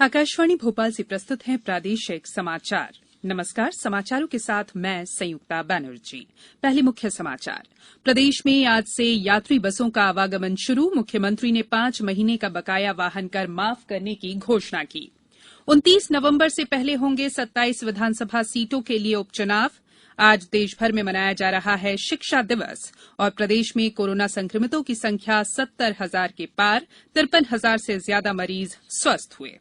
आकाशवाणी भोपाल से प्रस्तुत हैं प्रादेशिक समाचार। नमस्कार, समाचारों के साथ मैं संयुक्ता बैनर्जी। पहले मुख्य समाचार। प्रदेश में आज से यात्री बसों का आवागमन शुरू। मुख्यमंत्री ने 5 महीने का बकाया वाहन कर माफ करने की घोषणा की। 29 नवंबर से पहले होंगे 27 विधानसभा सीटों के लिए उपचुनाव। आज देश भर में मनाया जा रहा है शिक्षा दिवस और प्रदेश में कोरोना संक्रमितों की संख्या 70,000 के पार। 53,000 से ज्यादा मरीज स्वस्थ हुए।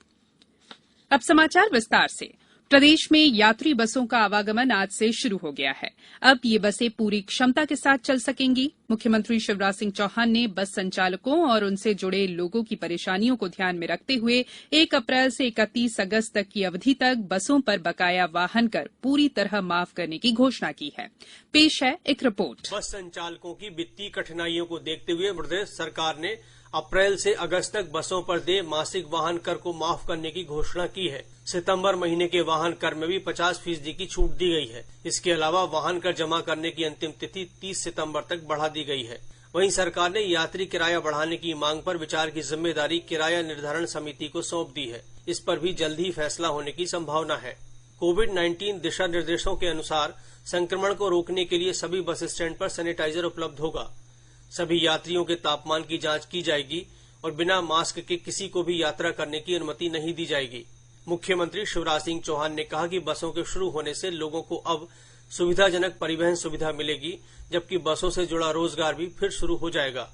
अब समाचार विस्तार से। प्रदेश में यात्री बसों का आवागमन आज से शुरू हो गया है। अब ये बसें पूरी क्षमता के साथ चल सकेंगी। मुख्यमंत्री शिवराज सिंह चौहान ने बस संचालकों और उनसे जुड़े लोगों की परेशानियों को ध्यान में रखते हुए 1 अप्रैल से 31 अगस्त तक की अवधि तक बसों पर बकाया वाहन कर पूरी तरह माफ करने की घोषणा की है। पेश है एक रिपोर्ट। बस संचालकों की वित्तीय कठिनाइयों को देखते हुए प्रदेश सरकार ने अप्रैल से अगस्त तक बसों पर देय मासिक वाहन कर को माफ करने की घोषणा की है। सितंबर महीने के वाहन कर में भी 50% की छूट दी गई है। इसके अलावा वाहन कर जमा करने की अंतिम तिथि 30 सितंबर तक बढ़ा दी गई है। वहीं सरकार ने यात्री किराया बढ़ाने की मांग पर विचार की जिम्मेदारी किराया निर्धारण समिति को सौंप दी है। इस पर भी जल्द ही फैसला होने की संभावना है। कोविड-19 दिशा निर्देशों के अनुसार संक्रमण को रोकने के लिए सभी बस स्टैंड पर सैनिटाइजर उपलब्ध होगा। सभी यात्रियों के तापमान की जांच की जाएगी और बिना मास्क के किसी को भी यात्रा करने की अनुमति नहीं दी जाएगी। मुख्यमंत्री शिवराज सिंह चौहान ने कहा कि बसों के शुरू होने से लोगों को अब सुविधाजनक परिवहन सुविधा मिलेगी, जबकि बसों से जुड़ा रोजगार भी फिर शुरू हो जाएगा।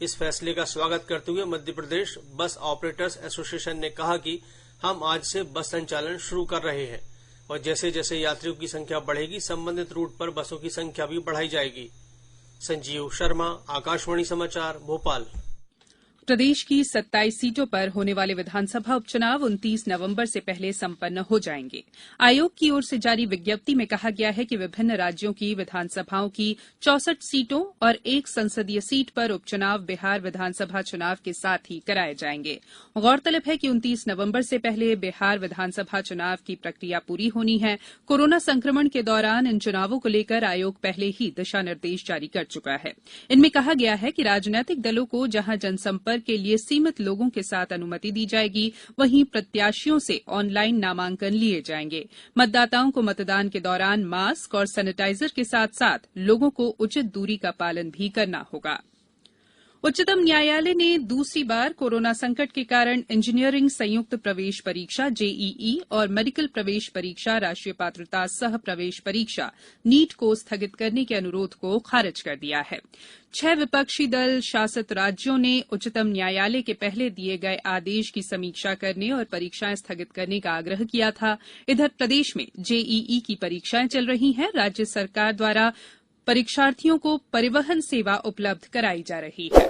इस फैसले का स्वागत करते हुए Madhya Pradesh bus operators association ने कहा कि हम आज से बस संचालन शुरू कर रहे हैं और जैसे जैसे यात्रियों की संख्या बढ़ेगी, संबंधित रूट पर बसों की संख्या भी बढ़ाई जाएगी। संजीव शर्मा, आकाशवाणी समाचार, भोपाल। प्रदेश की 27 सीटों पर होने वाले विधानसभा उपचुनाव 29 नवंबर से पहले संपन्न हो जाएंगे। आयोग की ओर से जारी विज्ञप्ति में कहा गया है कि विभिन्न राज्यों की विधानसभाओं की 64 सीटों और 1 संसदीय सीट पर उपचुनाव बिहार विधानसभा चुनाव के साथ ही कराए जाएंगे। गौरतलब है कि 29 नवंबर से पहले बिहार विधानसभा चुनाव की प्रक्रिया पूरी होनी है। कोरोना संक्रमण के दौरान इन चुनावों को लेकर आयोग पहले ही दिशा निर्देश जारी कर चुका है। इनमें कहा गया है कि राजनीतिक दलों को जहां जनसंपर्क के लिए सीमित लोगों के साथ अनुमति दी जाएगी, वहीं प्रत्याशियों से ऑनलाइन नामांकन लिए जाएंगे। मतदाताओं को मतदान के दौरान मास्क और सैनिटाइजर के साथ साथ लोगों को उचित दूरी का पालन भी करना होगा। उच्चतम न्यायालय ने दूसरी बार कोरोना संकट के कारण इंजीनियरिंग संयुक्त प्रवेश परीक्षा जेईई और मेडिकल प्रवेश परीक्षा राष्ट्रीय पात्रता सह प्रवेश परीक्षा नीट को स्थगित करने के अनुरोध को खारिज कर दिया है। 6 विपक्षी दल शासित राज्यों ने उच्चतम न्यायालय के पहले दिए गए आदेश की समीक्षा करने और परीक्षाएं स्थगित करने का आग्रह किया था। इधर प्रदेश में जेईई की परीक्षाएं चल रही हैं। राज्य सरकार द्वारा परीक्षार्थियों को परिवहन सेवा उपलब्ध कराई जा रही है।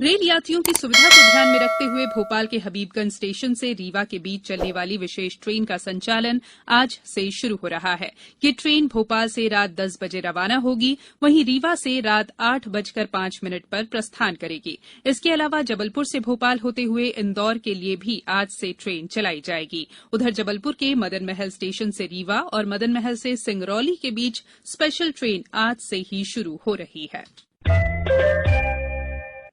रेल यात्रियों की सुविधा को ध्यान में रखते हुए भोपाल के हबीबगंज स्टेशन से रीवा के बीच चलने वाली विशेष ट्रेन का संचालन आज से शुरू हो रहा है। ये ट्रेन भोपाल से रात 10 बजे रवाना होगी, वहीं रीवा से रात 8:05 पर प्रस्थान करेगी। इसके अलावा जबलपुर से भोपाल होते हुए इंदौर के लिए भी आज से ट्रेन चलाई जाएगी। उधर जबलपुर के मदन महल स्टेशन से रीवा और मदन महल से सिंगरौली के बीच स्पेशल ट्रेन आज से ही शुरू हो रही है।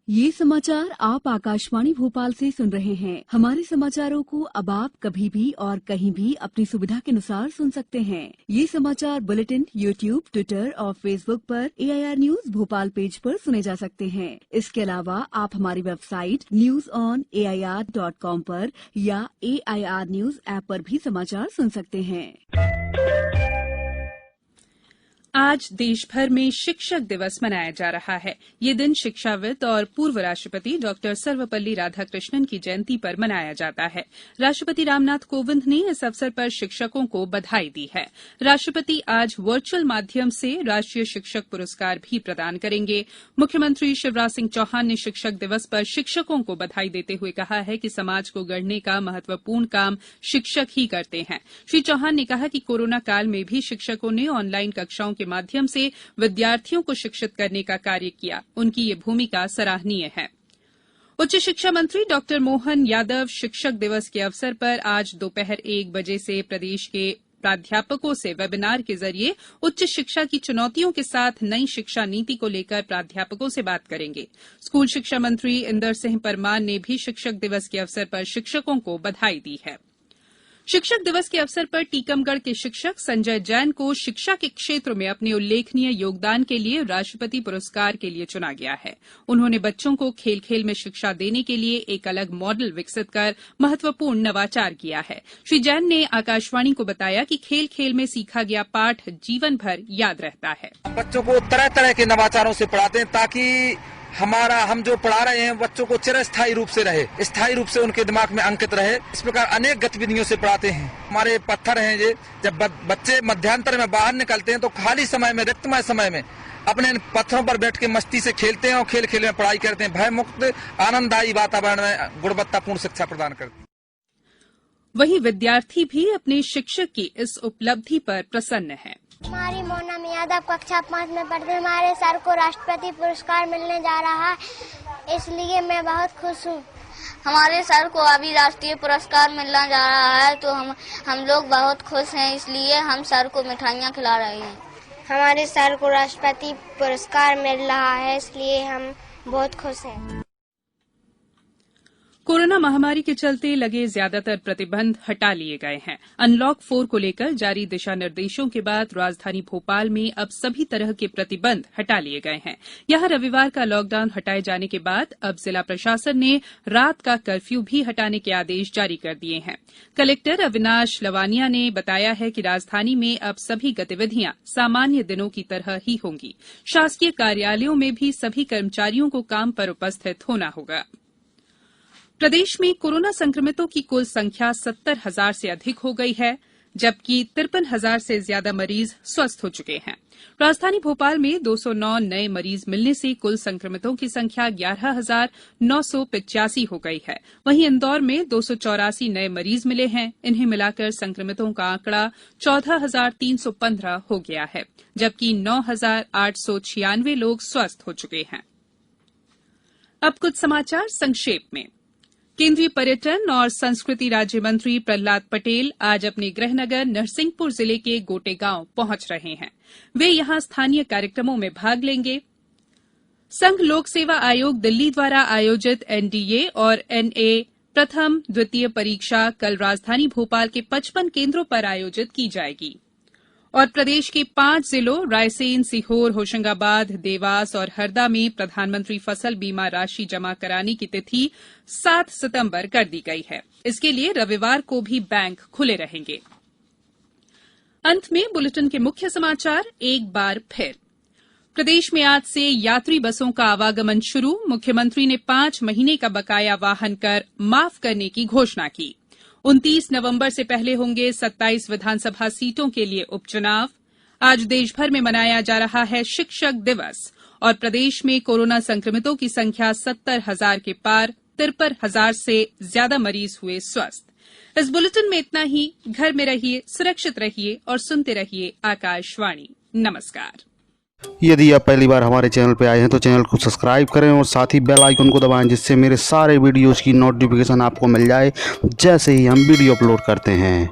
ये समाचार आप आकाशवाणी भोपाल से सुन रहे हैं। हमारे समाचारों को अब आप कभी भी और कहीं भी अपनी सुविधा के अनुसार सुन सकते हैं। ये समाचार बुलेटिन यूट्यूब, ट्विटर और फेसबुक पर AIR न्यूज भोपाल पेज पर सुने जा सकते हैं। इसके अलावा आप हमारी वेबसाइट newsonair.com पर या AIR न्यूज ऐप पर भी समाचार सुन सकते हैं। आज देश भर में शिक्षक दिवस मनाया जा रहा है। ये दिन शिक्षाविद और पूर्व राष्ट्रपति डॉक्टर सर्वपल्ली राधाकृष्णन की जयंती पर मनाया जाता है। राष्ट्रपति रामनाथ कोविंद ने इस अवसर पर शिक्षकों को बधाई दी है। राष्ट्रपति आज वर्चुअल माध्यम से राष्ट्रीय शिक्षक पुरस्कार भी प्रदान करेंगे। मुख्यमंत्री शिवराज सिंह चौहान ने शिक्षक दिवस पर शिक्षकों को बधाई देते हुए कहा है कि समाज को गढ़ने का महत्वपूर्ण काम शिक्षक ही करते हैं। श्री चौहान ने कहा कि कोरोना काल में भी शिक्षकों ने ऑनलाइन कक्षाओं के माध्यम से विद्यार्थियों को शिक्षित करने का कार्य किया। उनकी ये भूमिका सराहनीय है। उच्च शिक्षा मंत्री डॉक्टर मोहन यादव शिक्षक दिवस के अवसर पर आज दोपहर 1 बजे से प्रदेश के प्राध्यापकों से वेबिनार के जरिए उच्च शिक्षा की चुनौतियों के साथ नई शिक्षा नीति को लेकर प्राध्यापकों से बात करेंगे। स्कूल शिक्षा मंत्री इंदर सिंह परमार ने भी शिक्षक दिवस के अवसर पर शिक्षकों को बधाई दी है। शिक्षक दिवस के अवसर पर टीकमगढ़ के शिक्षक संजय जैन को शिक्षा के क्षेत्र में अपने उल्लेखनीय योगदान के लिए राष्ट्रपति पुरस्कार के लिए चुना गया है। उन्होंने बच्चों को खेल खेल में शिक्षा देने के लिए एक अलग मॉडल विकसित कर महत्वपूर्ण नवाचार किया है। श्री जैन ने आकाशवाणी को बताया कि खेल खेल में सीखा गया पाठ जीवन भर याद रहता है। बच्चों को तरह तरह के नवाचारों से पढ़ाते हैं ताकि हम जो पढ़ा रहे हैं बच्चों को चिरस्थायी रूप से रहे, स्थायी रूप से उनके दिमाग में अंकित रहे। इस प्रकार अनेक गतिविधियों से पढ़ाते हैं। हमारे पत्थर हैं ये, जब बच्चे मध्यांतर में बाहर निकलते हैं तो खाली समय में, रिक्तमय समय में अपने पत्थरों पर बैठ के मस्ती से खेलते हैं और खेल खेल में पढ़ाई करते हैं। भय मुक्त आनंददायी वातावरण में गुणवत्तापूर्ण शिक्षा प्रदान करते हैं। वहीं विद्यार्थी भी अपने शिक्षक की इस उपलब्धि पर प्रसन्न हैं। हमारी मोना यादव कक्षा 5 में पढ़ते। हमारे सर को राष्ट्रपति पुरस्कार मिलने जा रहा है, इसलिए मैं बहुत खुश हूँ। हमारे सर को अभी राष्ट्रीय पुरस्कार मिलने जा रहा है तो हम लोग बहुत खुश हैं, इसलिए हम सर को मिठाइयाँ खिला रहे हैं। हमारे सर को राष्ट्रपति पुरस्कार मिल रहा है, इसलिए हम बहुत खुश हैं। कोरोना महामारी के चलते लगे ज्यादातर प्रतिबंध हटा लिए गए हैं। अनलॉक 4 को लेकर जारी दिशा निर्देशों के बाद राजधानी भोपाल में अब सभी तरह के प्रतिबंध हटा लिए गए हैं। यहां रविवार का लॉकडाउन हटाए जाने के बाद अब जिला प्रशासन ने रात का कर्फ्यू भी हटाने के आदेश जारी कर दिए हैं। कलेक्टर अविनाश लवानिया ने बताया है कि राजधानी में अब सभी गतिविधियां सामान्य दिनों की तरह ही होंगी। शासकीय कार्यालयों में भी सभी कर्मचारियों को काम पर उपस्थित होना होगा। प्रदेश में कोरोना संक्रमितों की कुल संख्या 70,000 से अधिक हो गई है, जबकि 53,000 से ज्यादा मरीज स्वस्थ हो चुके हैं। राजधानी भोपाल में 209 नए मरीज मिलने से कुल संक्रमितों की संख्या 11,985 हो गई है। वहीं इंदौर में 284 नए मरीज मिले हैं। इन्हें मिलाकर संक्रमितों का आंकड़ा 14,315 हो गया है, जबकि 9,896 लोग स्वस्थ हो चुके हैं। अब कुछ समाचार संक्षेप में। केंद्रीय पर्यटन और संस्कृति राज्य मंत्री प्रहलाद पटेल आज अपने गृहनगर नरसिंहपुर जिले के गोटेगांव पहुंच रहे हैं। वे यहां स्थानीय कार्यक्रमों में भाग लेंगे। संघ लोक सेवा आयोग दिल्ली द्वारा आयोजित एनडीए और एनए प्रथम द्वितीय परीक्षा कल राजधानी भोपाल के 55 केंद्रों पर आयोजित की जाएगी। और प्रदेश के 5 जिलों रायसेन, सीहोर, होशंगाबाद, देवास और हरदा में प्रधानमंत्री फसल बीमा राशि जमा कराने की तिथि 7 सितंबर कर दी गई है। इसके लिए रविवार को भी बैंक खुले रहेंगे। अंत में बुलेटिन के मुख्य समाचार एक बार फिर। प्रदेश में आज से यात्री बसों का आवागमन शुरू। मुख्यमंत्री ने 5 महीने का बकाया वाहन कर माफ करने की घोषणा की। 29 नवंबर से पहले होंगे 27 विधानसभा सीटों के लिए उपचुनाव। आज देश भर में मनाया जा रहा है शिक्षक दिवस और प्रदेश में कोरोना संक्रमितों की संख्या 70,000 के पार, 53,000 से ज्यादा मरीज हुए स्वस्थ। इस बुलेटिन में इतना ही। घर में रहिए, सुरक्षित रहिए और सुनते रहिए आकाशवाणी। नमस्कार। यदि आप पहली बार हमारे चैनल पर आए हैं तो चैनल को सब्सक्राइब करें और साथ ही बेल आइकन को दबाएं, जिससे मेरे सारे वीडियोस की नोटिफिकेशन आपको मिल जाए जैसे ही हम वीडियो अपलोड करते हैं।